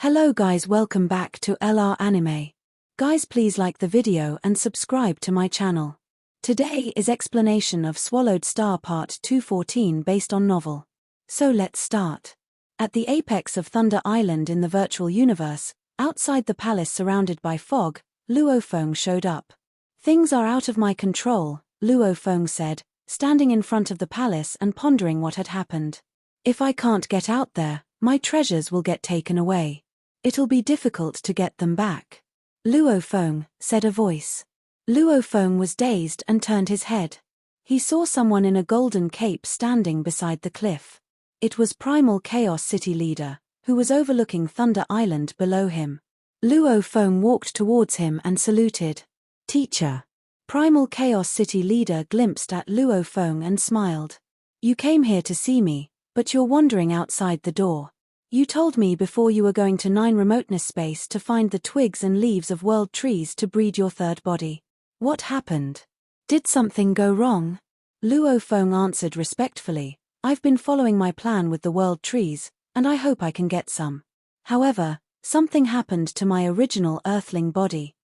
Hello guys, welcome back to LR Anime. Guys, please like the video and subscribe to my channel. Today is explanation of Swallowed Star Part 214 based on novel. So let's start. At the apex of Thunder Island in the virtual universe, outside the palace surrounded by fog, Luo Feng showed up. Things are out of my control, Luo Feng said, standing in front of the palace and pondering what had happened. If I can't get out there, my treasures will get taken away. It'll be difficult to get them back. Luo Feng, said a voice. Luo Feng was dazed and turned his head. He saw someone in a golden cape standing beside the cliff. It was Primal Chaos City leader, who was overlooking Thunder Island below him. Luo Feng walked towards him and saluted. Teacher. Primal Chaos City leader glimpsed at Luo Feng and smiled. You came here to see me, but you're wandering outside the door. You told me before you were going to 9 remoteness space to find the twigs and leaves of world trees to breed your third body. What happened? Did something go wrong? Luo Feng answered respectfully. I've been following my plan with the world trees, and I hope I can get some. However, something happened to my original earthling body.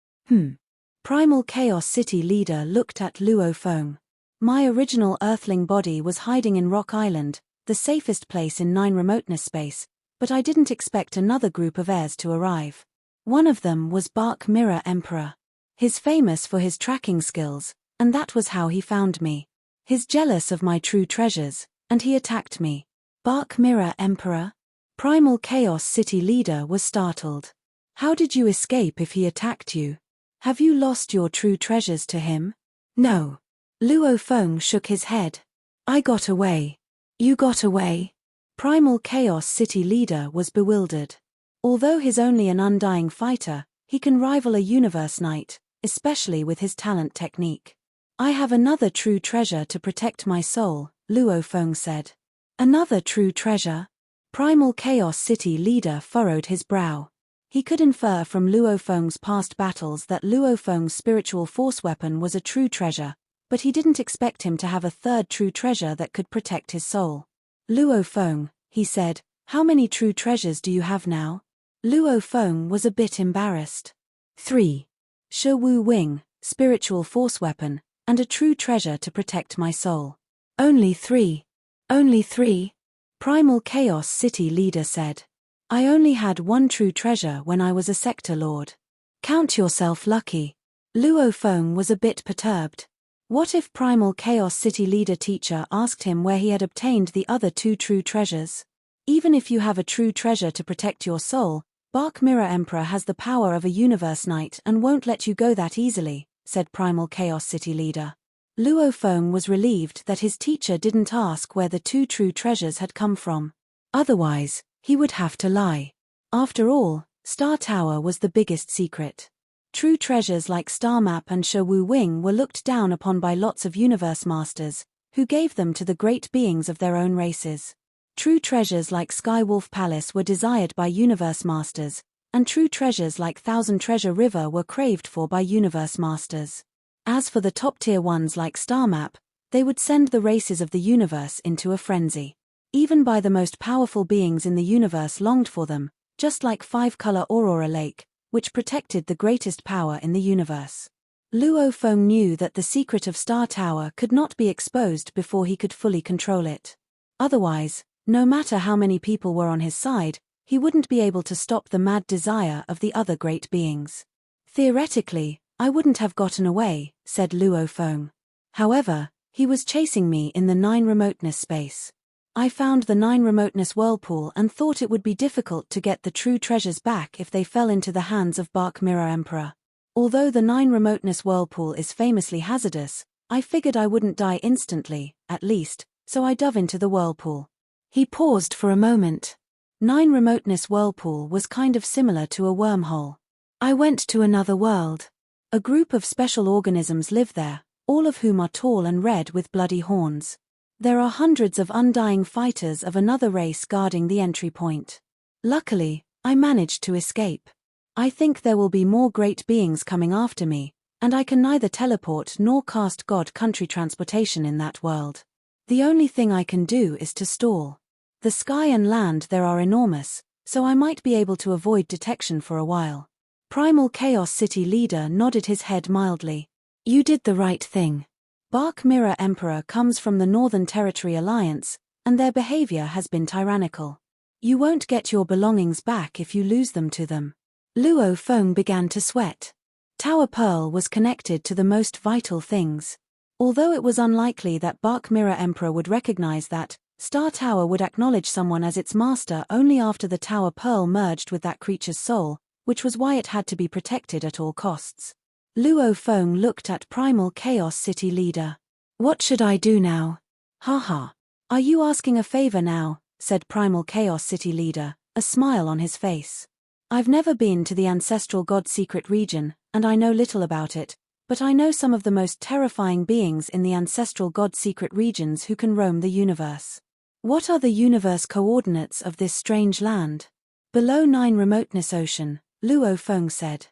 Primal Chaos City leader looked at Luo Feng. My original earthling body was hiding in Rock Island, the safest place in 9 remoteness space, but I didn't expect another group of heirs to arrive. One of them was Bark Mirror Emperor. He's famous for his tracking skills, and that was how he found me. He's jealous of my true treasures, and he attacked me. Bark Mirror Emperor? Primal Chaos City leader was startled. How did you escape if he attacked you? Have you lost your true treasures to him? No. Luo Feng shook his head. I got away. You got away? Primal Chaos City leader was bewildered. Although he's only an undying fighter, he can rival a universe knight, especially with his talent technique. I have another true treasure to protect my soul, Luo Feng said. Another true treasure? Primal Chaos City leader furrowed his brow. He could infer from Luo Feng's past battles that Luo Feng's spiritual force weapon was a true treasure, but he didn't expect him to have a third true treasure that could protect his soul. Luo Feng, he said, how many true treasures do you have now? Luo Feng was a bit embarrassed. 3. Shi Wu Wing, spiritual force weapon, and a true treasure to protect my soul. Only 3. Only 3? Primal Chaos City leader said. I only had 1 true treasure when I was a sector lord. Count yourself lucky. Luo Feng was a bit perturbed. What if Primal Chaos City leader teacher asked him where he had obtained the other 2 true treasures? Even if you have a true treasure to protect your soul, Bark Mirror Emperor has the power of a universe knight and won't let you go that easily, said Primal Chaos City leader. Luo Feng was relieved that his teacher didn't ask where the 2 true treasures had come from. Otherwise, he would have to lie. After all, Star Tower was the biggest secret. True treasures like Star Map and Shi Wu Wing were looked down upon by lots of universe masters, who gave them to the great beings of their own races. True treasures like Skywolf Palace were desired by universe masters, and true treasures like Thousand Treasure River were craved for by universe masters. As for the top-tier ones like Star Map, they would send the races of the universe into a frenzy. Even by the most powerful beings in the universe longed for them, just like 5-color Aurora Lake, which protected the greatest power in the universe. Luo Feng knew that the secret of Star Tower could not be exposed before he could fully control it. Otherwise, no matter how many people were on his side, he wouldn't be able to stop the mad desire of the other great beings. Theoretically, I wouldn't have gotten away, said Luo Feng. However, he was chasing me in the 9 remoteness space. I found the 9 remoteness whirlpool and thought it would be difficult to get the true treasures back if they fell into the hands of Bark Mirror Emperor. Although the 9 remoteness whirlpool is famously hazardous, I figured I wouldn't die instantly, at least, so I dove into the whirlpool. He paused for a moment. 9 remoteness whirlpool was kind of similar to a wormhole. I went to another world. A group of special organisms live there, all of whom are tall and red with bloody horns. There are hundreds of undying fighters of another race guarding the entry point. Luckily, I managed to escape. I think there will be more great beings coming after me, and I can neither teleport nor cast God country transportation in that world. The only thing I can do is to stall. The sky and land there are enormous, so I might be able to avoid detection for a while. Primal Chaos City leader nodded his head mildly. You did the right thing. Bark Mirror Emperor comes from the Northern Territory Alliance, and their behavior has been tyrannical. You won't get your belongings back if you lose them to them. Luo Feng began to sweat. Tower Pearl was connected to the most vital things. Although it was unlikely that Bark Mirror Emperor would recognize that, Star Tower would acknowledge someone as its master only after the Tower Pearl merged with that creature's soul, which was why it had to be protected at all costs. Luo Feng looked at Primal Chaos City leader. What should I do now? Haha. Are you asking a favor now? Said Primal Chaos City leader, a smile on his face. I've never been to the Ancestral God Secret region, and I know little about it, but I know some of the most terrifying beings in the Ancestral God Secret regions who can roam the universe. What are the universe coordinates of this strange land? Below 9 Remoteness Ocean, Luo Feng said.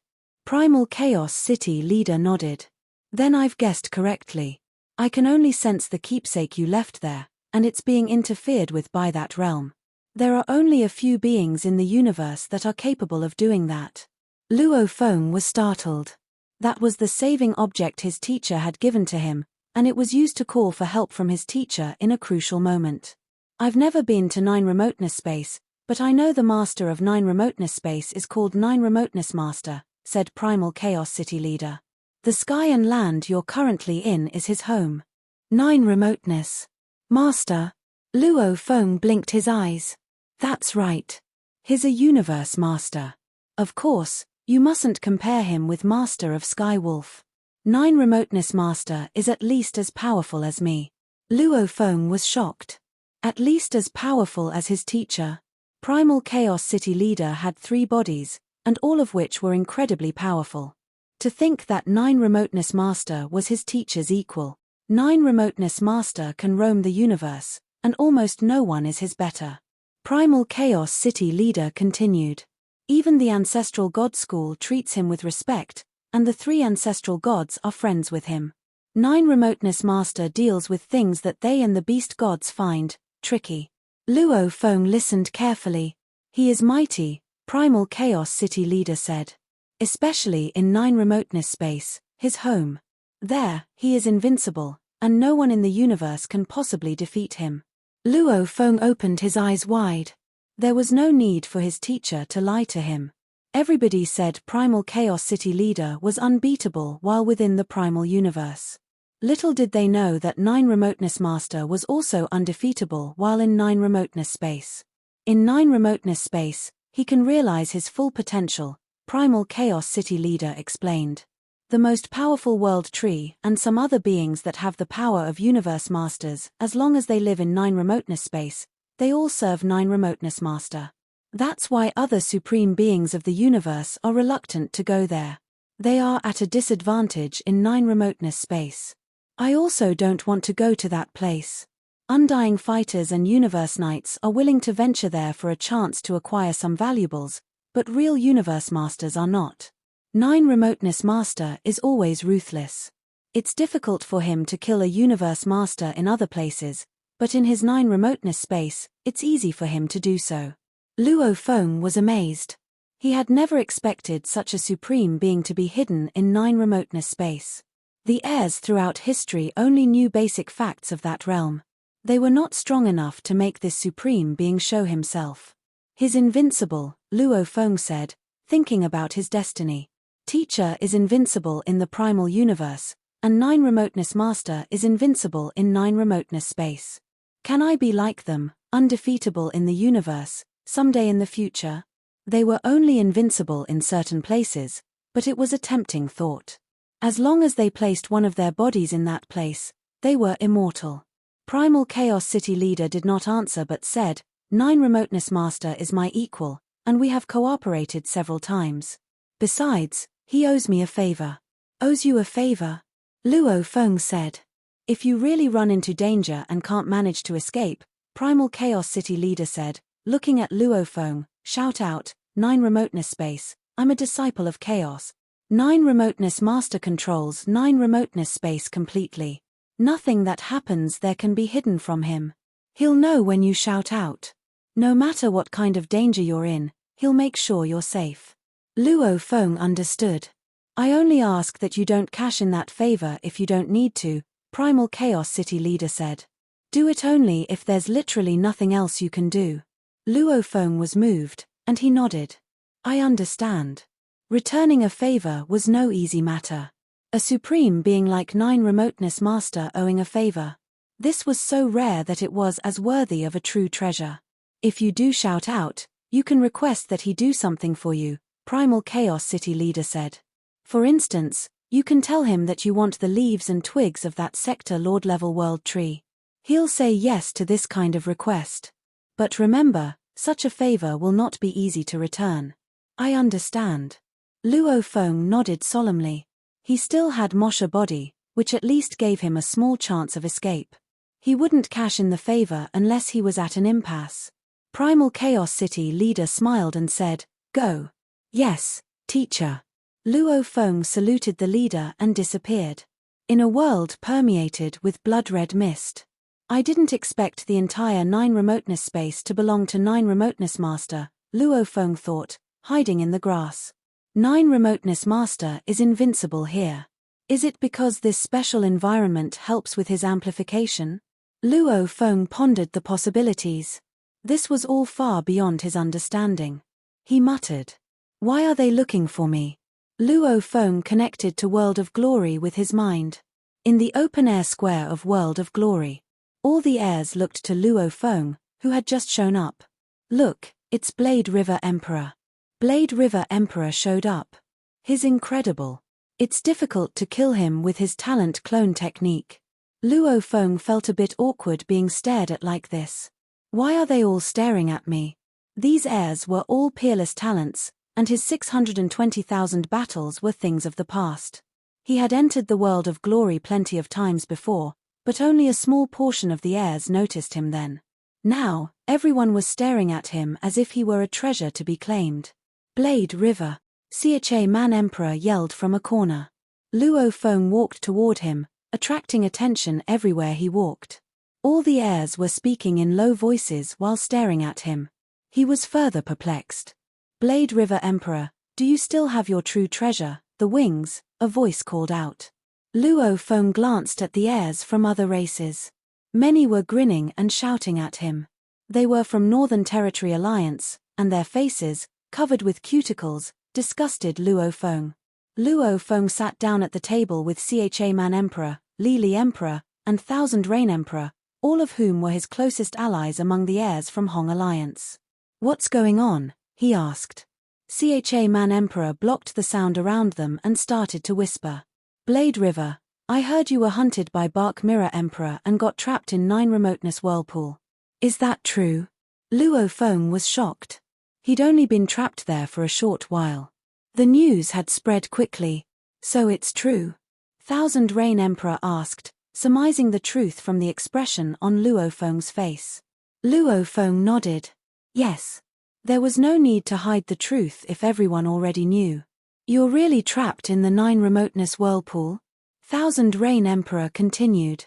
Primal Chaos City leader nodded. Then I've guessed correctly. I can only sense the keepsake you left there, and it's being interfered with by that realm. There are only a few beings in the universe that are capable of doing that. Luo Feng was startled. That was the saving object his teacher had given to him, and it was used to call for help from his teacher in a crucial moment. I've never been to 9 Remoteness Space, but I know the master of 9 Remoteness Space is called 9 Remoteness Master, said Primal Chaos City leader. The sky and land you're currently in is his home. 9 Remoteness Master. Luo Feng blinked his eyes. That's right. He's a universe master. Of course, you mustn't compare him with Master of Skywolf. 9 Remoteness Master is at least as powerful as me. Luo Feng was shocked. At least as powerful as his teacher. Primal Chaos City leader had 3 bodies, and all of which were incredibly powerful. To think that 9 Remoteness Master was his teacher's equal. 9 Remoteness Master can roam the universe, and almost no one is his better. Primal Chaos City leader continued. Even the Ancestral God School treats him with respect, and the 3 Ancestral Gods are friends with him. 9 Remoteness Master deals with things that they and the Beast Gods find tricky. Luo Feng listened carefully. He is mighty, Primal Chaos City leader said. Especially in 9 Remoteness Space, his home. There, he is invincible, and no one in the universe can possibly defeat him. Luo Feng opened his eyes wide. There was no need for his teacher to lie to him. Everybody said Primal Chaos City leader was unbeatable while within the primal universe. Little did they know that 9 Remoteness Master was also undefeatable while in 9 Remoteness Space. In 9 Remoteness Space, he can realize his full potential, Primal Chaos City leader explained. The most powerful world tree and some other beings that have the power of universe masters, as long as they live in 9 Remoteness Space, they all serve 9 Remoteness Master. That's why other supreme beings of the universe are reluctant to go there. They are at a disadvantage in 9 Remoteness Space. I also don't want to go to that place. Undying Fighters and Universe Knights are willing to venture there for a chance to acquire some valuables, but real Universe Masters are not. 9 Remoteness Master is always ruthless. It's difficult for him to kill a Universe Master in other places, but in his 9 Remoteness Space, it's easy for him to do so. Luo Feng was amazed. He had never expected such a supreme being to be hidden in 9 Remoteness Space. The heirs throughout history only knew basic facts of that realm. They were not strong enough to make this supreme being show himself. He's invincible, Luo Feng said, thinking about his destiny. Teacher is invincible in the primal universe, and 9 Remoteness Master is invincible in 9 Remoteness Space. Can I be like them, undefeatable in the universe, someday in the future? They were only invincible in certain places, but it was a tempting thought. As long as they placed one of their bodies in that place, they were immortal. Primal Chaos City leader did not answer but said, 9 Remoteness Master is my equal, and we have cooperated several times. Besides, he owes me a favor. Owes you a favor? Luo Feng said. If you really run into danger and can't manage to escape, Primal Chaos City leader said, looking at Luo Feng, shout out, 9 Remoteness Space, I'm a disciple of chaos. 9 Remoteness Master controls 9 Remoteness Space completely. Nothing that happens there can be hidden from him. He'll know when you shout out. No matter what kind of danger you're in, he'll make sure you're safe. Luo Feng understood. I only ask that you don't cash in that favor if you don't need to, Primal Chaos City leader said. Do it only if there's literally nothing else you can do. Luo Feng was moved, and he nodded. I understand. Returning a favor was no easy matter. A supreme being like 9 remoteness master owing a favor. This was so rare that it was as worthy of a true treasure. If you do shout out, you can request that he do something for you, Primal Chaos City leader said. For instance, you can tell him that you want the leaves and twigs of that sector Lord-level world tree. He'll say yes to this kind of request. But remember, such a favor will not be easy to return. I understand. Luo Feng nodded solemnly. He still had Mosha body, which at least gave him a small chance of escape. He wouldn't cash in the favor unless he was at an impasse. Primal Chaos City leader smiled and said, Go. Yes, teacher. Luo Feng saluted the leader and disappeared. In a world permeated with blood-red mist. I didn't expect the entire 9 remoteness space to belong to 9 remoteness master, Luo Feng thought, hiding in the grass. 9 remoteness master is invincible here. Is it because this special environment helps with his amplification? Luo Feng pondered the possibilities. This was all far beyond his understanding. He muttered. Why are they looking for me? Luo Feng connected to World of Glory with his mind. In the open-air square of World of Glory, all the heirs looked to Luo Feng, who had just shown up. Look, it's Blade River Emperor. Blade River Emperor showed up. He's incredible. It's difficult to kill him with his talent clone technique. Luo Feng felt a bit awkward being stared at like this. Why are they all staring at me? These heirs were all peerless talents, and his 620,000 battles were things of the past. He had entered the World of Glory plenty of times before, but only a small portion of the heirs noticed him then. Now, everyone was staring at him as if he were a treasure to be claimed. Blade River, Cha Man Emperor yelled from a corner. Luo Feng walked toward him, attracting attention everywhere he walked. All the heirs were speaking in low voices while staring at him. He was further perplexed. Blade River Emperor, do you still have your true treasure, the wings? A voice called out. Luo Feng glanced at the heirs from other races. Many were grinning and shouting at him. They were from Northern Territory Alliance, and their faces, covered with cuticles, disgusted Luo Feng. Luo Feng sat down at the table with Cha Man Emperor, Lili Emperor, and Thousand Rain Emperor, all of whom were his closest allies among the heirs from Hong Alliance. What's going on? He asked. Cha Man Emperor blocked the sound around them and started to whisper. Blade River, I heard you were hunted by Bark Mirror Emperor and got trapped in 9 remoteness whirlpool. Is that true? Luo Feng was shocked. He'd only been trapped there for a short while. The news had spread quickly. So it's true? Thousand Rain Emperor asked, surmising the truth from the expression on Luo Feng's face. Luo Feng nodded. Yes. There was no need to hide the truth if everyone already knew. You're really trapped in the 9 remoteness whirlpool? Thousand Rain Emperor continued.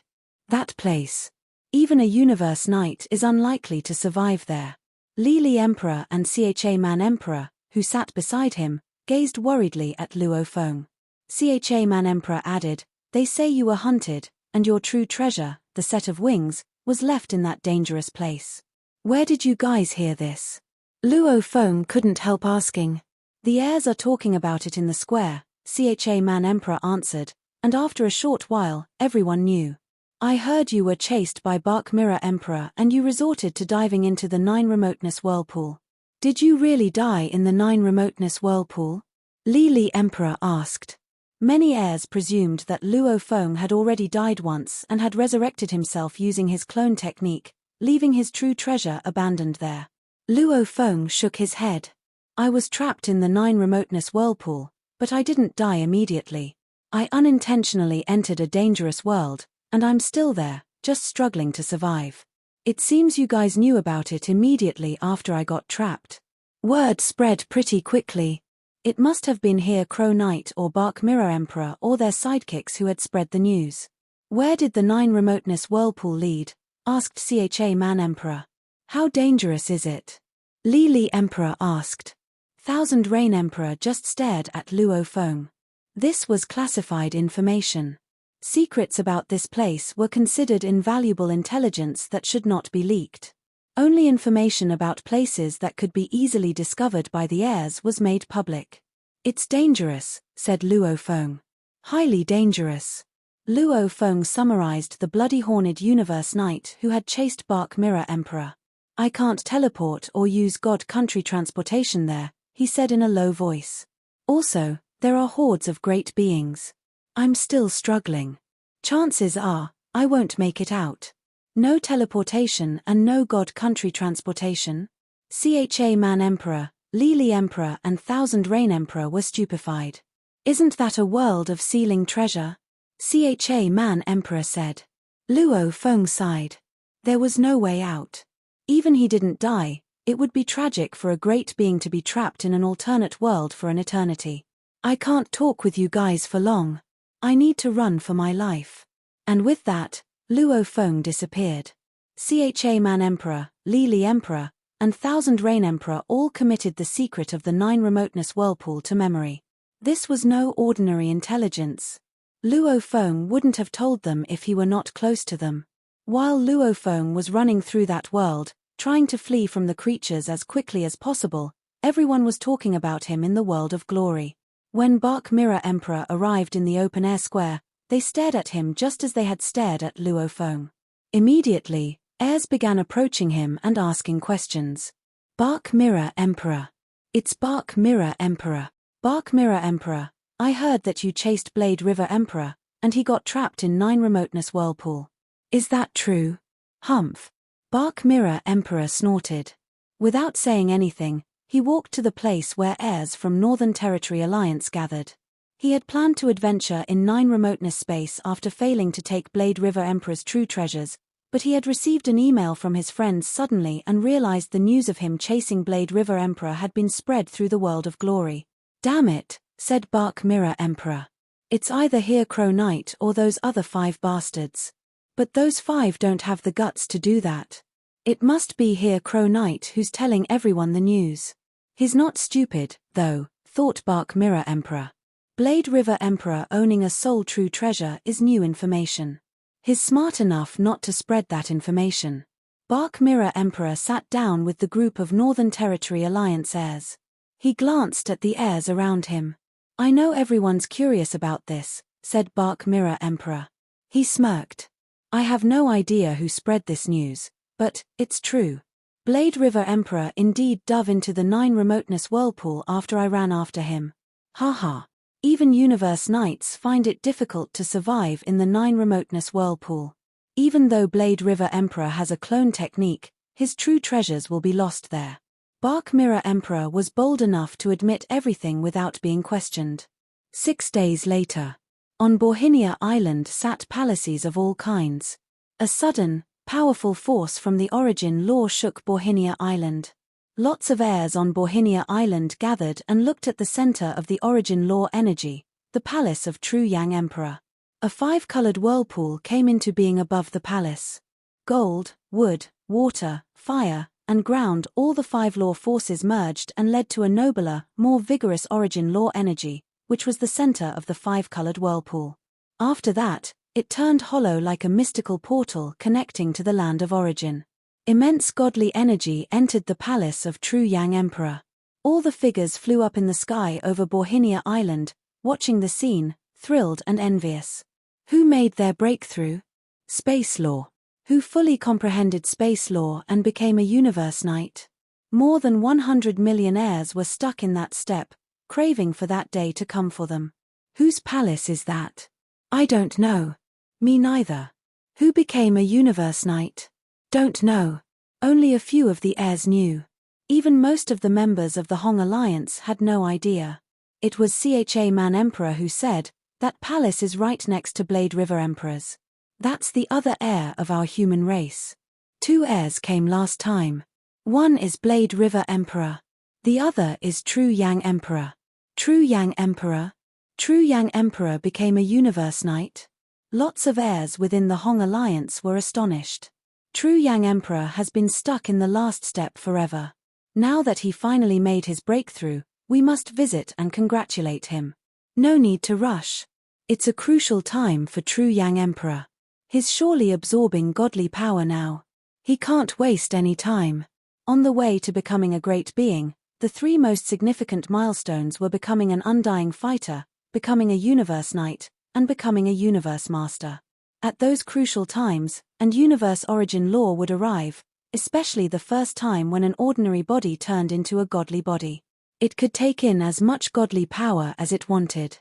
That place. Even a universe knight is unlikely to survive there. Lili Emperor and Cha Man Emperor, who sat beside him, gazed worriedly at Luo Feng. Cha Man Emperor added, they say you were hunted, and your true treasure, the set of wings, was left in that dangerous place. Where did you guys hear this? Luo Feng couldn't help asking. The heirs are talking about it in the square, Cha Man Emperor answered, and after a short while, everyone knew. I heard you were chased by Bark Mirror Emperor and you resorted to diving into the 9 remoteness whirlpool. Did you really die in the 9 remoteness whirlpool? Lili Emperor asked. Many heirs presumed that Luo Feng had already died once and had resurrected himself using his clone technique, leaving his true treasure abandoned there. Luo Feng shook his head. I was trapped in the 9 remoteness whirlpool, but I didn't die immediately. I unintentionally entered a dangerous world, and I'm still there, just struggling to survive. It seems you guys knew about it immediately after I got trapped. Word spread pretty quickly. It must have been here Crow Knight or Bark Mirror Emperor or their sidekicks who had spread the news. Where did the 9 remoteness whirlpool lead? Asked Cha Man Emperor. How dangerous is it? Li Emperor asked. Thousand Rain Emperor just stared at Luo Feng. This was classified information. Secrets about this place were considered invaluable intelligence that should not be leaked. Only information about places that could be easily discovered by the heirs was made public. It's dangerous, said Luo Feng. Highly dangerous. Luo Feng summarized the bloody horned universe knight who had chased Bark Mirror Emperor. I can't teleport or use God country transportation there, he said in a low voice. Also, there are hordes of great beings. I'm still struggling. Chances are, I won't make it out. No teleportation and no God country transportation? Cha Man Emperor, Li Emperor and Thousand Rain Emperor were stupefied. Isn't that a world of sealing treasure? Cha Man Emperor said. Luo Feng sighed. There was no way out. Even he didn't die, it would be tragic for a great being to be trapped in an alternate world for an eternity. I can't talk with you guys for long. I need to run for my life. And with that, Luo Feng disappeared. Cha Man Emperor, Li Emperor, and Thousand Rain Emperor all committed the secret of the 9 remoteness whirlpool to memory. This was no ordinary intelligence. Luo Feng wouldn't have told them if he were not close to them. While Luo Feng was running through that world, trying to flee from the creatures as quickly as possible, everyone was talking about him in the world of glory. When Bark Mirror Emperor arrived in the open-air square, they stared at him just as they had stared at Luo Feng. Immediately, heirs began approaching him and asking questions. Bark Mirror Emperor. It's Bark Mirror Emperor. Bark Mirror Emperor, I heard that you chased Blade River Emperor, and he got trapped in 9 remoteness whirlpool. Is that true? Humph. Bark Mirror Emperor snorted. Without saying anything, he walked to the place where heirs from Northern Territory Alliance gathered. He had planned to adventure in 9 remoteness space after failing to take Blade River Emperor's true treasures, but he had received an email from his friends suddenly and realized the news of him chasing Blade River Emperor had been spread through the world of glory. Damn it, said Bark Mirror Emperor. It's either Here Crow Knight or those other 5 bastards. But those 5 don't have the guts to do that. It must be Here Crow Knight who's telling everyone the news. He's not stupid, though, thought Bark Mirror Emperor. Blade River Emperor owning a sole true treasure is new information. He's smart enough not to spread that information. Bark Mirror Emperor sat down with the group of Northern Territory Alliance heirs. He glanced at the heirs around him. I know everyone's curious about this, said Bark Mirror Emperor. He smirked. I have no idea who spread this news, but it's true. Blade River Emperor indeed dove into the 9 remoteness whirlpool after I ran after him. Haha. Even Universe Knights find it difficult to survive in the 9 remoteness whirlpool. Even though Blade River Emperor has a clone technique, his true treasures will be lost there. Bark Mirror Emperor was bold enough to admit everything without being questioned. 6 days later. On Borhinia Island sat palaces of all kinds. A sudden, powerful force from the origin law shook Borhinia Island. Lots of heirs on Borhinia Island gathered and looked at the center of the origin law energy, the palace of Tru Yang Emperor. A 5-colored whirlpool came into being above the palace. Gold, wood, water, fire, and ground, all the 5 law forces merged and led to a nobler, more vigorous origin law energy, which was the center of the 5-colored whirlpool. After that, it turned hollow like a mystical portal connecting to the land of origin. Immense godly energy entered the palace of Tru Yang Emperor. All the figures flew up in the sky over Borhinia Island, watching the scene, thrilled and envious. Who made their breakthrough? Space law. Who fully comprehended space law and became a universe knight? More than 100 million heirs were stuck in that step, craving for that day to come for them. Whose palace is that? I don't know. Me neither. Who became a universe knight? Don't know. Only a few of the heirs knew. Even most of the members of the Hong Alliance had no idea. It was Cha Man Emperor who said, that palace is right next to Blade River Emperor's. That's the other heir of our human race. 2 heirs came last time. One is Blade River Emperor. The other is Tru Yang Emperor. Tru Yang Emperor? Tru Yang Emperor became a universe knight? Lots of heirs within the Hong Alliance were astonished. Tru Yang Emperor has been stuck in the last step forever. Now that he finally made his breakthrough, we must visit and congratulate him. No need to rush. It's a crucial time for Tru Yang Emperor. He's surely absorbing godly power now. He can't waste any time. On the way to becoming a great being, the three most significant milestones were becoming an undying fighter, becoming a universe knight, and becoming a universe master. At those crucial times, and universe origin law would arrive, especially the first time when an ordinary body turned into a godly body. It could take in as much godly power as it wanted.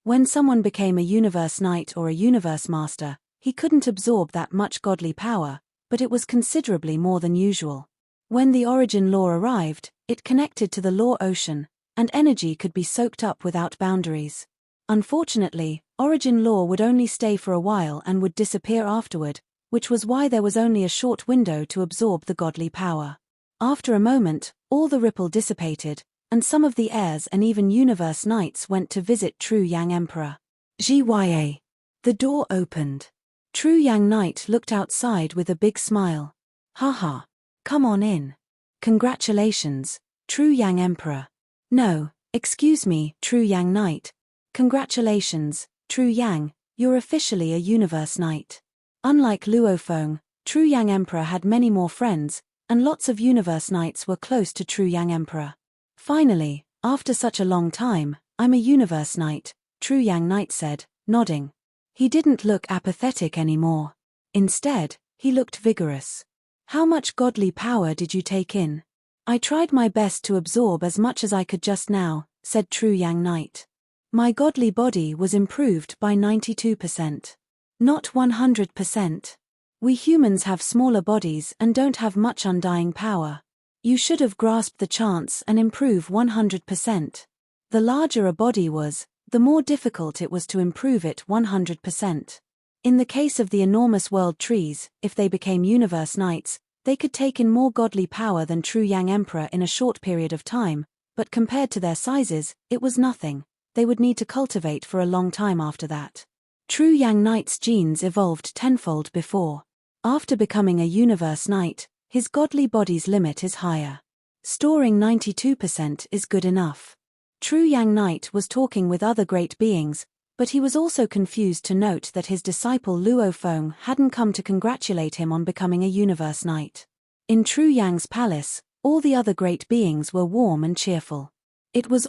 When someone became a universe knight or a universe master, he couldn't absorb that much godly power, but it was considerably more than usual. When the origin law arrived, it connected to the law ocean, and energy could be soaked up without boundaries. Unfortunately, origin law would only stay for a while and would disappear afterward, which was why there was only a short window to absorb the godly power. After a moment, all the ripple dissipated, and some of the heirs and even universe knights went to visit Tru Yang Emperor. Gya. The door opened. Tru Yang Knight looked outside with a big smile. Haha. Come on in. Congratulations, Tru Yang Emperor. No, excuse me, Tru Yang Knight. Congratulations, Tru Yang, you're officially a universe knight. Unlike Luo Feng, Tru Yang Emperor had many more friends, and lots of universe knights were close to Tru Yang Emperor. Finally, after such a long time, I'm a universe knight, Tru Yang Knight said, nodding. He didn't look apathetic anymore. Instead, he looked vigorous. How much godly power did you take in? I tried my best to absorb as much as I could just now, said Tru Yang Knight. My godly body was improved by 92%. Not 100%. We humans have smaller bodies and don't have much undying power. You should have grasped the chance and improve 100%. The larger a body was, the more difficult it was to improve it 100%. In the case of the enormous world trees, if they became universe knights, they could take in more godly power than Tru Yang Emperor in a short period of time, but compared to their sizes, it was nothing. They would need to cultivate for a long time after that. Tru Yang Knight's genes evolved tenfold before. After becoming a universe knight, his godly body's limit is higher. Storing 92% is good enough. Tru Yang Knight was talking with other great beings, but he was also confused to note that his disciple Luo Feng hadn't come to congratulate him on becoming a universe knight. In Tru Yang's palace, all the other great beings were warm and cheerful. It was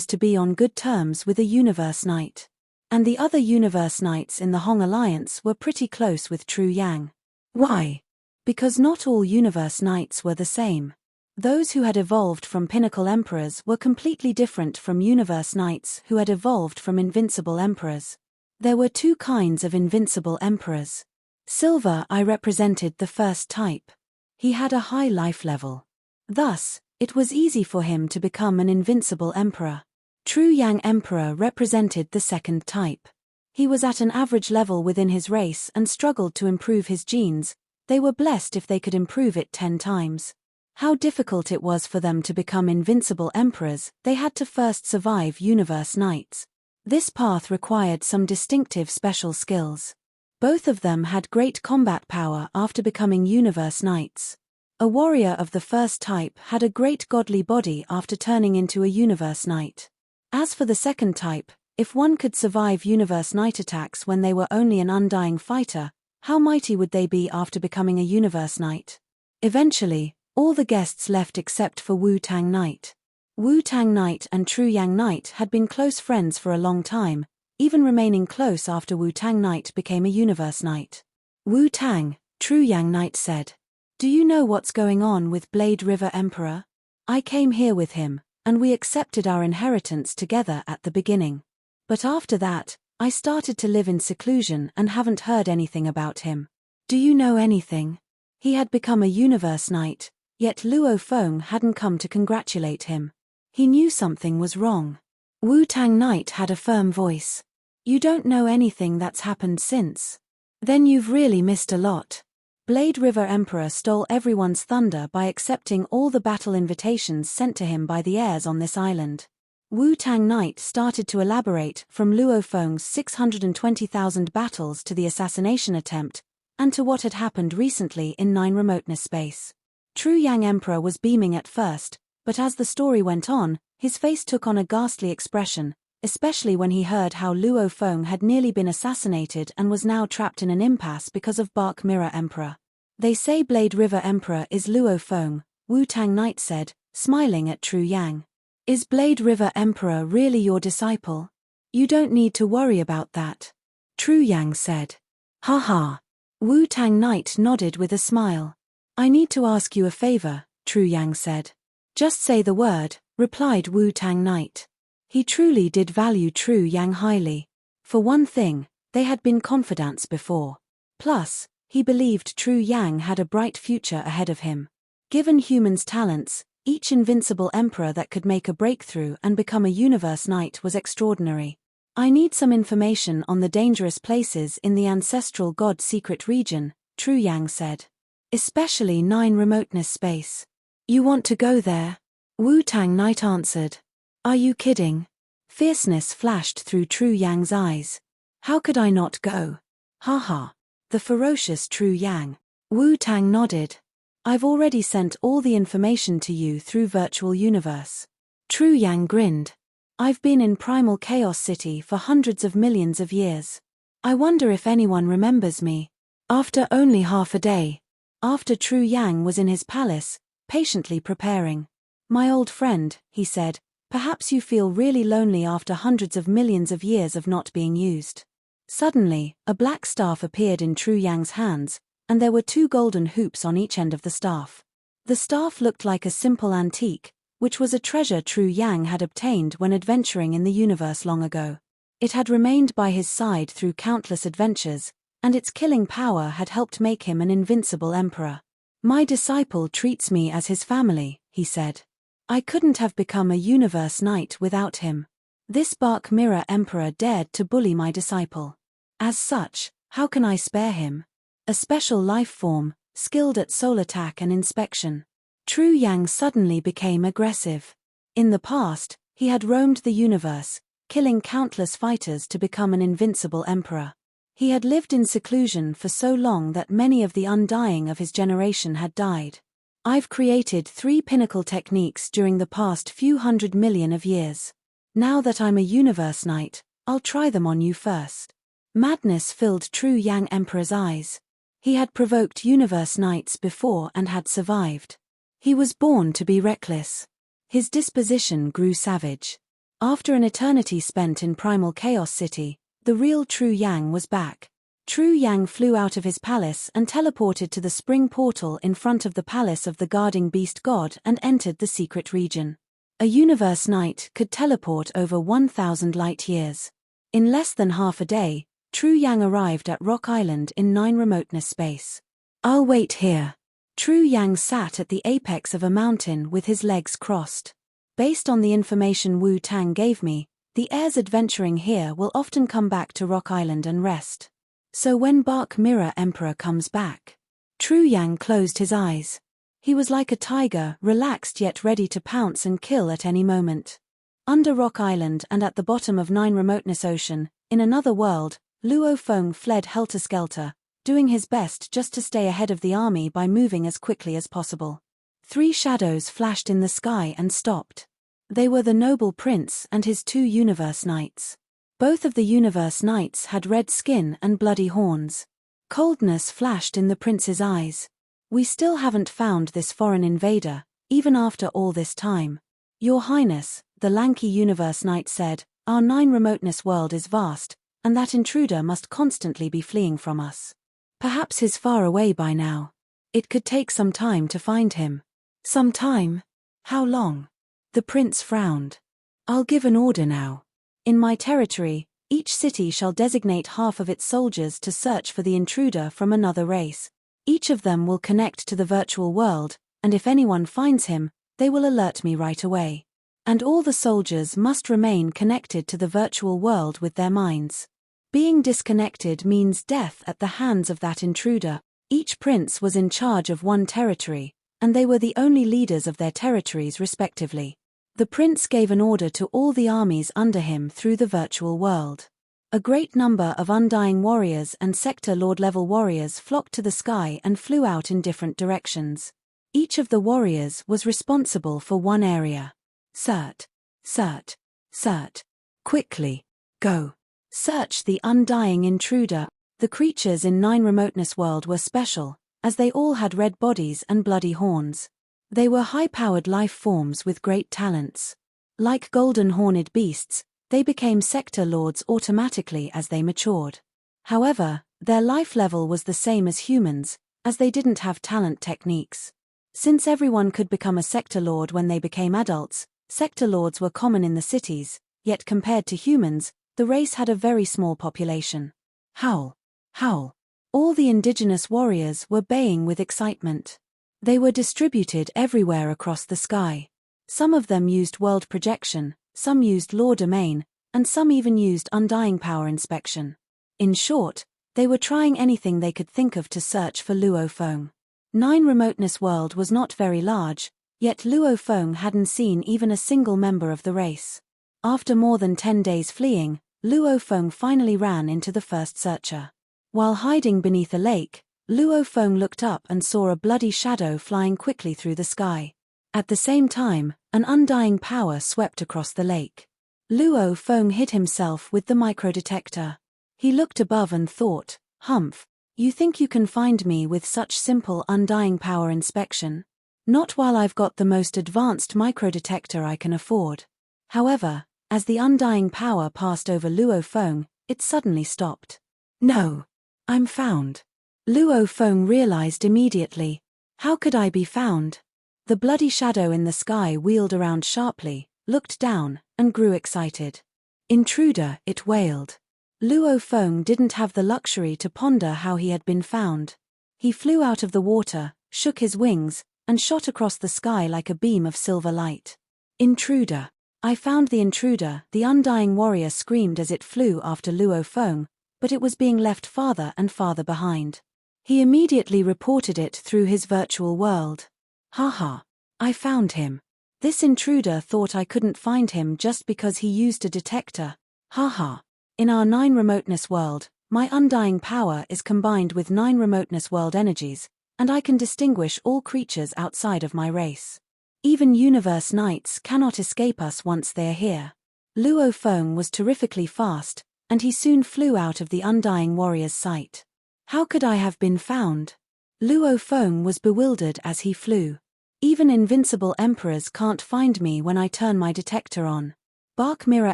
to be on good terms with a universe knight. And the other universe knights in the Hong Alliance were pretty close with Tru Yang. Why? Because not all universe knights were the same. Those who had evolved from pinnacle emperors were completely different from universe knights who had evolved from invincible emperors. There were two kinds of invincible emperors. Silver I represented the first type. He had a high life level. Thus, it was easy for him to become an invincible emperor. Tru Yang Emperor represented the second type. He was at an average level within his race and struggled to improve his genes. They were blessed if they could improve it 10 times. How difficult it was for them to become invincible emperors. They had to first survive universe knights. This path required some distinctive special skills. Both of them had great combat power after becoming universe knights. A warrior of the first type had a great godly body after turning into a universe knight. As for the second type, if one could survive universe knight attacks when they were only an undying fighter, how mighty would they be after becoming a universe knight? Eventually, all the guests left except for Wu Tang Knight. Wu Tang Knight and Tru Yang Knight had been close friends for a long time, even remaining close after Wu Tang Knight became a universe knight. Wu Tang, Tru Yang Knight said. Do you know what's going on with Blade River Emperor? I came here with him, and we accepted our inheritance together at the beginning. But after that, I started to live in seclusion and haven't heard anything about him. Do you know anything? He had become a universe knight, yet Luo Feng hadn't come to congratulate him. He knew something was wrong. Wu Tang Knight had a firm voice. You don't know anything that's happened since. Then you've really missed a lot. Blade River Emperor stole everyone's thunder by accepting all the battle invitations sent to him by the heirs on this island. Wu Tang Knight started to elaborate from Luo Feng's 620,000 battles to the assassination attempt, and to what had happened recently in 9 remoteness space. Tru Yang Emperor was beaming at first, but as the story went on, his face took on a ghastly expression, especially when he heard how Luo Feng had nearly been assassinated and was now trapped in an impasse because of Bark Mirror Emperor. They say Blade River Emperor is Luo Feng, Wu Tang Knight said, smiling at Tru Yang. Is Blade River Emperor really your disciple? You don't need to worry about that. Tru Yang said. Ha. Wu Tang Knight nodded with a smile. I need to ask you a favor, Tru Yang said. Just say the word, replied Wu Tang Knight. He truly did value Tru Yang highly. For one thing, they had been confidants before. Plus, he believed Tru Yang had a bright future ahead of him. Given humans' talents, each invincible emperor that could make a breakthrough and become a universe knight was extraordinary. I need some information on the dangerous places in the ancestral god secret region, Tru Yang said. Especially 9 remoteness space. You want to go there? Wu Tang Knight answered. Are you kidding? Fierceness flashed through Tru Yang's eyes. How could I not go? Ha. The ferocious Tru Yang. Wu Tang nodded. I've already sent all the information to you through virtual universe. Tru Yang grinned. I've been in Primal Chaos City for hundreds of millions of years. I wonder if anyone remembers me. After only half a day. After Tru Yang was in his palace, patiently preparing. My old friend, he said, perhaps you feel really lonely after hundreds of millions of years of not being used. Suddenly, a black staff appeared in Tru Yang's hands, and there were 2 golden hoops on each end of the staff. The staff looked like a simple antique, which was a treasure Tru Yang had obtained when adventuring in the universe long ago. It had remained by his side through countless adventures, and its killing power had helped make him an invincible emperor. My disciple treats me as his family, he said. I couldn't have become a universe knight without him. This Bark Mirror Emperor dared to bully my disciple. As such, how can I spare him? A special life form, skilled at soul attack and inspection. Tru Yang suddenly became aggressive. In the past, he had roamed the universe, killing countless fighters to become an invincible emperor. He had lived in seclusion for so long that many of the undying of his generation had died. I've created 3 pinnacle techniques during the past few hundred million of years. Now that I'm a universe knight, I'll try them on you first. Madness filled Tru Yang Emperor's eyes. He had provoked universe knights before and had survived. He was born to be reckless. His disposition grew savage. After an eternity spent in Primal Chaos City, the real Tru Yang was back. Tru Yang flew out of his palace and teleported to the spring portal in front of the palace of the guarding beast god and entered the secret region. A universe knight could teleport over 1,000 light years. In less than half a day, Tru Yang arrived at Rock Island in 9 remoteness space. I'll wait here. Tru Yang sat at the apex of a mountain with his legs crossed. Based on the information Wu Tang gave me, the heirs adventuring here will often come back to Rock Island and rest. So when Bark Mirror Emperor comes back, Tru Yang closed his eyes. He was like a tiger, relaxed yet ready to pounce and kill at any moment. Under Rock Island and at the bottom of 9 remoteness ocean, in another world, Luo Feng fled helter-skelter, doing his best just to stay ahead of the army by moving as quickly as possible. 3 shadows flashed in the sky and stopped. They were the noble prince and his 2 universe knights. Both of the universe knights had red skin and bloody horns. Coldness flashed in the prince's eyes. We still haven't found this foreign invader, even after all this time. Your Highness, the lanky universe knight said, our 9 remoteness world is vast, and that intruder must constantly be fleeing from us. Perhaps he's far away by now. It could take some time to find him. Some time? How long? The prince frowned. I'll give an order now. In my territory, each city shall designate half of its soldiers to search for the intruder from another race. Each of them will connect to the virtual world, and if anyone finds him, they will alert me right away. And all the soldiers must remain connected to the virtual world with their minds. Being disconnected means death at the hands of that intruder. Each prince was in charge of 1 territory, and they were the only leaders of their territories respectively. The prince gave an order to all the armies under him through the virtual world. A great number of Undying warriors and Sector Lord level warriors flocked to the sky and flew out in different directions. Each of the warriors was responsible for one area. Search. Search. Search. Quickly. Go. Search the Undying intruder. The creatures in 9 Remoteness World were special, as they all had red bodies and bloody horns. They were high-powered life forms with great talents. Like golden horned beasts, they became Sector Lords automatically as they matured. However, their life level was the same as humans, as they didn't have talent techniques. Since everyone could become a Sector Lord when they became adults, Sector Lords were common in the cities, yet compared to humans, the race had a very small population. Howl. Howl. All the indigenous warriors were baying with excitement. They were distributed everywhere across the sky. Some of them used world projection, some used law domain, and some even used undying power inspection. In short, they were trying anything they could think of to search for Luo Feng. 9 Remoteness World was not very large, yet Luo Feng hadn't seen even a single member of the race. After more than 10 days fleeing, Luo Feng finally ran into the first searcher. While hiding beneath a lake, Luo Feng looked up and saw a bloody shadow flying quickly through the sky. At the same time, an undying power swept across the lake. Luo Feng hid himself with the microdetector. He looked above and thought, "Humph, you think you can find me with such simple undying power inspection? Not while I've got the most advanced microdetector I can afford." However, as the undying power passed over Luo Feng, it suddenly stopped. "No. I'm found." Luo Feng realized immediately. How could I be found? The bloody shadow in the sky wheeled around sharply, looked down, and grew excited. "Intruder," it wailed. Luo Feng didn't have the luxury to ponder how he had been found. He flew out of the water, shook his wings, and shot across the sky like a beam of silver light. "Intruder. I found the intruder," the undying warrior screamed as it flew after Luo Feng, but it was being left farther and farther behind. He immediately reported it through his virtual world. "Haha. I found him. This intruder thought I couldn't find him just because he used a detector. Haha. In our 9 Remoteness World, my undying power is combined with 9 Remoteness World energies, and I can distinguish all creatures outside of my race. Even universe knights cannot escape us once they are here." Luo Feng was terrifically fast, and he soon flew out of the undying warrior's sight. How could I have been found? Luo Feng was bewildered as he flew. Even invincible emperors can't find me when I turn my detector on. Bark Mirror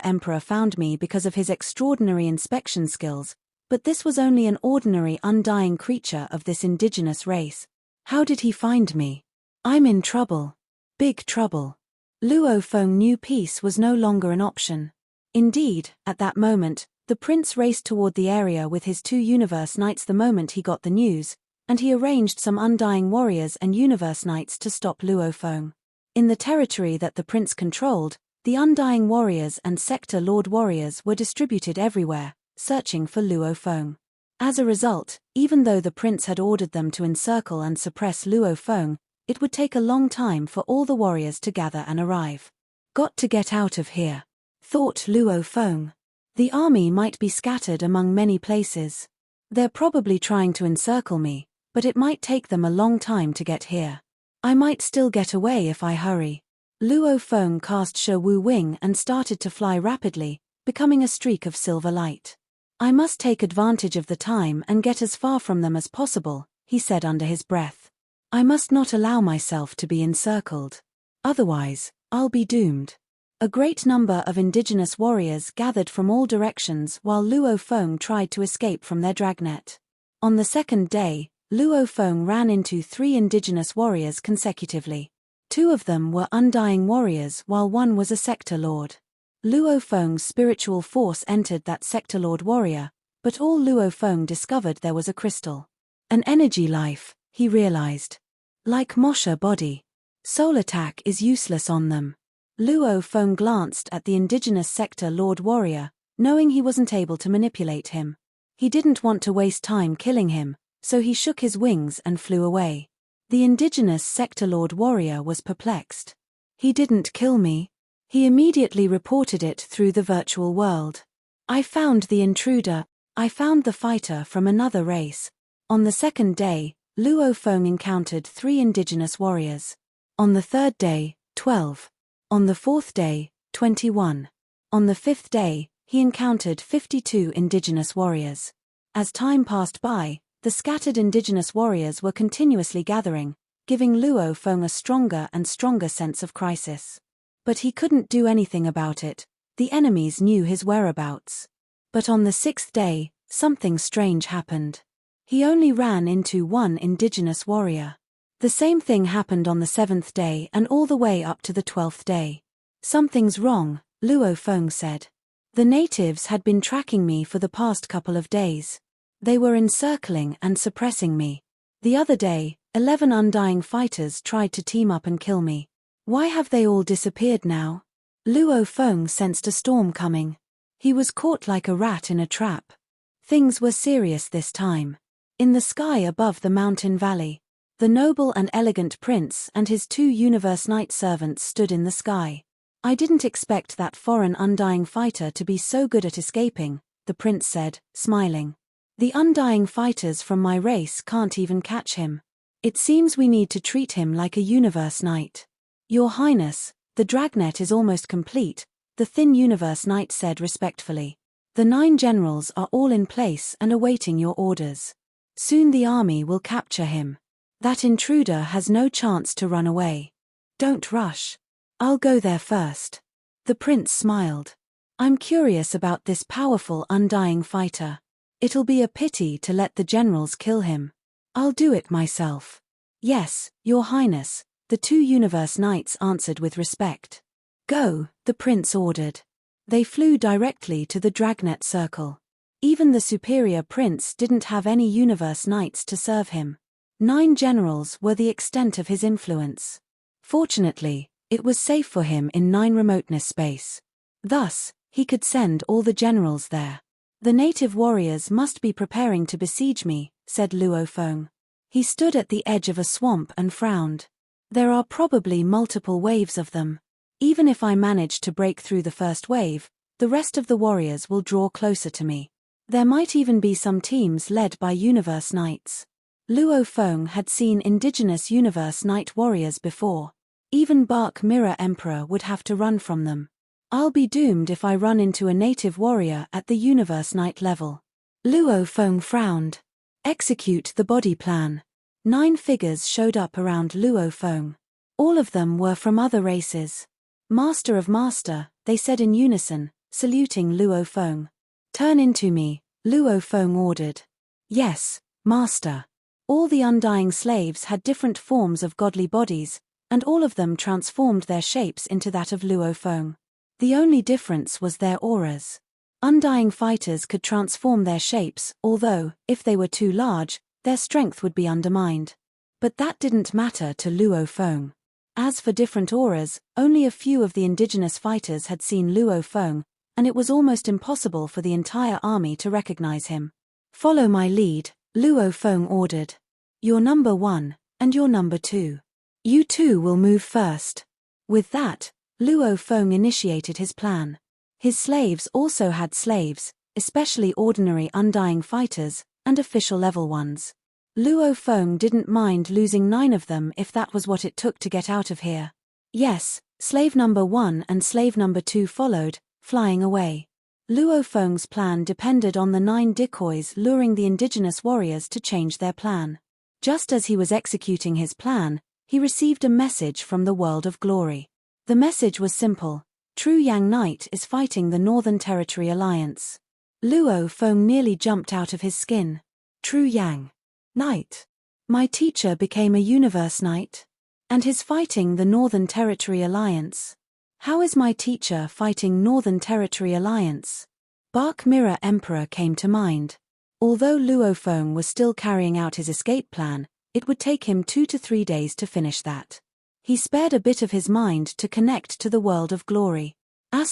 Emperor found me because of his extraordinary inspection skills, but this was only an ordinary undying creature of this indigenous race. How did he find me? I'm in trouble. Big trouble. Luo Feng knew peace was no longer an option. Indeed, at that moment, the prince raced toward the area with his 2 universe knights the moment he got the news, and he arranged some undying warriors and universe knights to stop Luo Feng. In the territory that the prince controlled, the undying warriors and Sector Lord warriors were distributed everywhere, searching for Luo Feng. As a result, even though the prince had ordered them to encircle and suppress Luo Feng, it would take a long time for all the warriors to gather and arrive. "Got to get out of here," thought Luo Feng. "The army might be scattered among many places. They're probably trying to encircle me, but it might take them a long time to get here. I might still get away if I hurry." Luo Feng cast Shi Wu Wing and started to fly rapidly, becoming a streak of silver light. "I must take advantage of the time and get as far from them as possible," he said under his breath. "I must not allow myself to be encircled. Otherwise, I'll be doomed." A great number of indigenous warriors gathered from all directions while Luo Feng tried to escape from their dragnet. On the second day, Luo Feng ran into 3 indigenous warriors consecutively. 2 of them were undying warriors while 1 was a Sector Lord. Luo Feng's spiritual force entered that Sector Lord warrior, but all Luo Feng discovered there was a crystal. An energy life, he realized. Like Mosha body. Soul attack is useless on them. Luo Feng glanced at the indigenous Sector Lord warrior, knowing he wasn't able to manipulate him. He didn't want to waste time killing him, so he shook his wings and flew away. The indigenous Sector Lord warrior was perplexed. "He didn't kill me." He immediately reported it through the virtual world. I found the intruder. I found the fighter from another race. On the second day, Luo Feng encountered 3 indigenous warriors. On the third day, 12. On the fourth day, 21. On the fifth day, he encountered 52 indigenous warriors. As time passed by, the scattered indigenous warriors were continuously gathering, giving Luo Feng a stronger and stronger sense of crisis. But he couldn't do anything about it. The enemies knew his whereabouts. But on the 6th day, something strange happened. He only ran into 1 indigenous warrior. The same thing happened on the 7th day and all the way up to the 12th day. Something's wrong, Luo Feng said. The natives had been tracking me for the past couple of days. They were encircling and suppressing me. The other day, 11 undying fighters tried to team up and kill me. Why have they all disappeared now? Luo Feng sensed a storm coming. He was caught like a rat in a trap. Things were serious this time. In the sky above the mountain valley, the noble and elegant prince and his 2 universe knight servants stood in the sky. I didn't expect that foreign undying fighter to be so good at escaping, the prince said, smiling. The undying fighters from my race can't even catch him. It seems we need to treat him like a universe knight. Your Highness, the dragnet is almost complete, the thin universe knight said respectfully. The 9 generals are all in place and awaiting your orders. Soon the army will capture him. That intruder has no chance to run away. Don't rush. I'll go there first. The prince smiled. I'm curious about this powerful undying fighter. It'll be a pity to let the generals kill him. I'll do it myself. Yes, Your Highness, the 2 universe knights answered with respect. Go, the prince ordered. They flew directly to the dragnet circle. Even the superior prince didn't have any universe knights to serve him. 9 generals were the extent of his influence. Fortunately, it was safe for him in 9 remoteness space. Thus, he could send all the generals there. The native warriors must be preparing to besiege me, said Luo Feng. He stood at the edge of a swamp and frowned. There are probably multiple waves of them. Even if I manage to break through the first wave, the rest of the warriors will draw closer to me. There might even be some teams led by universe knights. Luo Feng had seen indigenous universe knight warriors before. Even Bark Mirror Emperor would have to run from them. I'll be doomed if I run into a native warrior at the universe knight level. Luo Feng frowned. Execute the body plan. 9 figures showed up around Luo Feng. All of them were from other races. Master of Master, they said in unison, saluting Luo Feng. Turn into me, Luo Feng ordered. Yes, Master. All the undying slaves had different forms of godly bodies, and all of them transformed their shapes into that of Luo Feng. The only difference was their auras. Undying fighters could transform their shapes, although, if they were too large, their strength would be undermined. But that didn't matter to Luo Feng. As for different auras, only a few of the indigenous fighters had seen Luo Feng, and it was almost impossible for the entire army to recognize him. Follow my lead, Luo Feng ordered. You're number 1, and you're number 2. You 2 will move first. With that, Luo Feng initiated his plan. His slaves also had slaves, especially ordinary undying fighters, and official level ones. Luo Feng didn't mind losing 9 of them if that was what it took to get out of here. Yes, slave number 1 and slave number 2 followed, flying away. Luo Feng's plan depended on the 9 decoys luring the indigenous warriors to change their plan. Just as he was executing his plan, he received a message from the world of glory. The message was simple. Tru Yang Knight is fighting the Northern Territory Alliance. Luo Feng nearly jumped out of his skin. Tru Yang Knight. My teacher became a universe knight? And he's fighting the Northern Territory Alliance. How is my teacher fighting Northern Territory Alliance? Bark Mirror Emperor came to mind. Although Luo Feng was still carrying out his escape plan, it would take him 2 to 3 days to finish that. He spared a bit of his mind to connect to the world of glory. In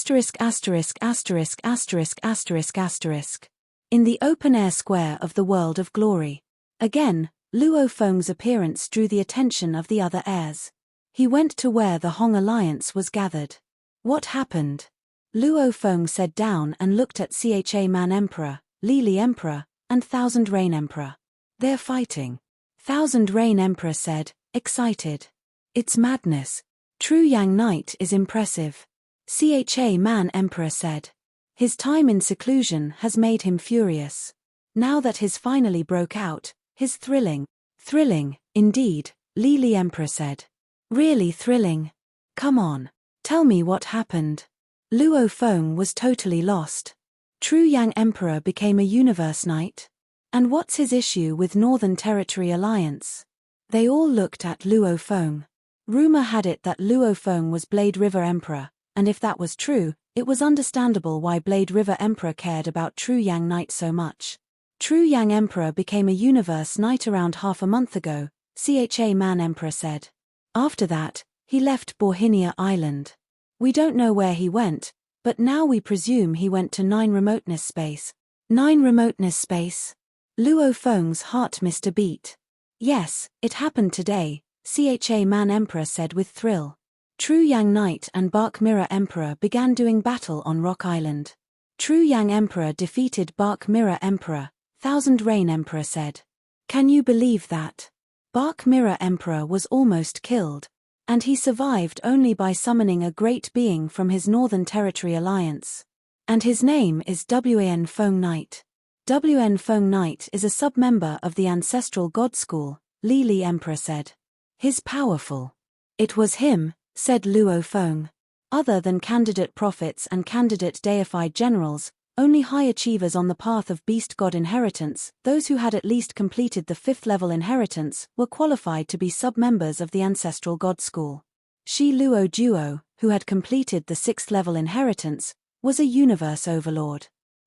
the open-air square of the world of glory. Again, Luo Feng's appearance drew the attention of the other heirs. He went to where the Hong Alliance was gathered. What happened? Luo Feng said down and looked at Cha Man Emperor, Lili Emperor, and Thousand Rain Emperor. They're fighting. Thousand Rain Emperor said, excited. It's madness. Tru Yang Knight is impressive. Cha Man Emperor said. His time in seclusion has made him furious. Now that his finally broke out, his thrilling. Thrilling, indeed, Lili Emperor said. Really thrilling. Come on. Tell me what happened. Luo Feng was totally lost. Tru Yang Emperor became a Universe Knight? And what's his issue with Northern Territory Alliance? They all looked at Luo Feng. Rumor had it that Luo Feng was Blade River Emperor, and if that was true, it was understandable why Blade River Emperor cared about Tru Yang Knight so much. Tru Yang Emperor became a Universe Knight around half a month ago, Cha Man Emperor said. After that, he left Borhinia Island. We don't know where he went, but now we presume he went to 9 remoteness space. 9 remoteness space? Luo Feng's heart missed a beat. Yes, it happened today, Cha Man Emperor said with thrill. Tru Yang Knight and Bark Mirror Emperor began doing battle on Rock Island. Tru Yang Emperor defeated Bark Mirror Emperor, Thousand Rain Emperor said. Can you believe that? Bark Mirror Emperor was almost killed. And he survived only by summoning a great being from his Northern Territory Alliance. And his name is Wan Feng Knight. Wan Feng Knight is a sub-member of the Ancestral God School, Lili Emperor said. He's powerful. It was him, said Luo Feng. Other than candidate prophets and candidate deified generals, only high achievers on the path of beast god inheritance, those who had at least completed the 5th level inheritance, were qualified to be sub-members of the Ancestral God School. Shi Luo Duo, who had completed the 6th level inheritance, was a Universe Overlord.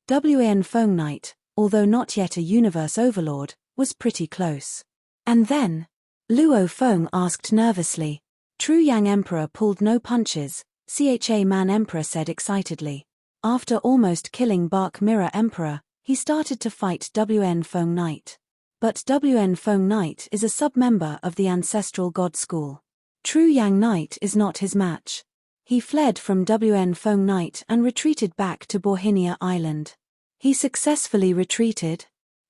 Wan Feng Knight, although not yet a Universe Overlord, was pretty close. And then? Luo Feng asked nervously. Tru Yang Emperor pulled no punches, Cha Man Emperor said excitedly. After almost killing Bark Mirror Emperor, he started to fight Wan Feng Knight. But Wan Feng Knight is a sub-member of the Ancestral God School. Tru Yang Knight is not his match. He fled from Wan Feng Knight and retreated back to Borhinia Island. He successfully retreated?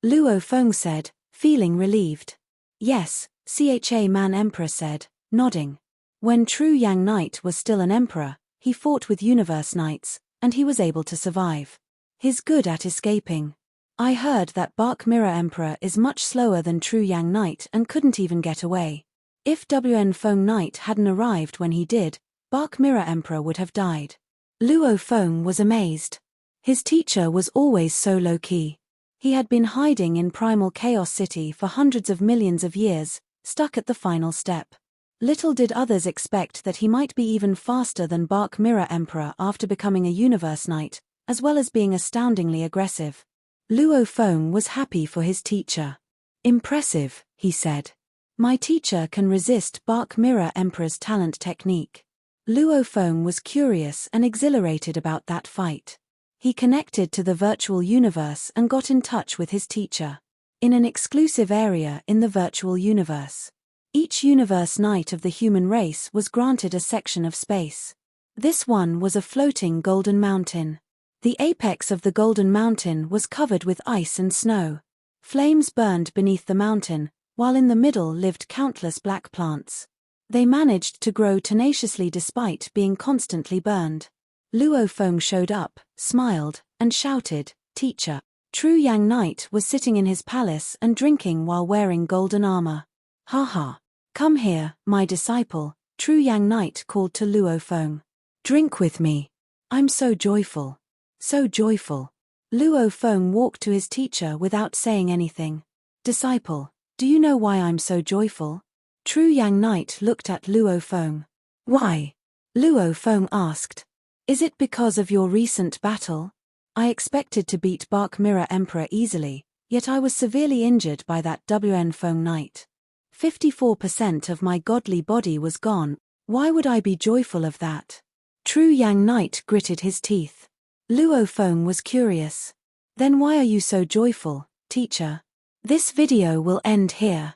Luo Feng said, feeling relieved. Yes, Cha Man Emperor said, nodding. When Tru Yang Knight was still an emperor, he fought with Universe Knights, and he was able to survive. He's good at escaping. I heard that Bark Mirror Emperor is much slower than Tru Yang Knight and couldn't even get away. If Wan Feng Knight hadn't arrived when he did, Bark Mirror Emperor would have died. Luo Feng was amazed. His teacher was always so low-key. He had been hiding in Primal Chaos City for hundreds of millions of years, stuck at the final step. Little did others expect that he might be even faster than Bark Mirror Emperor after becoming a Universe Knight, as well as being astoundingly aggressive. Luo Feng was happy for his teacher. Impressive, he said. My teacher can resist Bark Mirror Emperor's talent technique. Luo Feng was curious and exhilarated about that fight. He connected to the virtual universe and got in touch with his teacher. In an exclusive area in the virtual universe. Each Universe Knight of the human race was granted a section of space. This one was a floating golden mountain. The apex of the golden mountain was covered with ice and snow. Flames burned beneath the mountain, while in the middle lived countless black plants. They managed to grow tenaciously despite being constantly burned. Luo Feng showed up, smiled, and shouted, "Teacher!" Tru Yang Knight was sitting in his palace and drinking while wearing golden armor. "Haha! Come here, my disciple," Tru Yang Knight called to Luo Feng. "Drink with me. I'm so joyful. So joyful." Luo Feng walked to his teacher without saying anything. "Disciple, do you know why I'm so joyful?" Tru Yang Knight looked at Luo Feng. "Why?" Luo Feng asked. "Is it because of your recent battle? I expected to beat Bark Mirror Emperor easily, yet I was severely injured by that Wan Feng Knight. 54% of my godly body was gone. Why would I be joyful of that?" Tru Yang Knight gritted his teeth. Luo Feng was curious. "Then why are you so joyful, teacher?" This video will end here.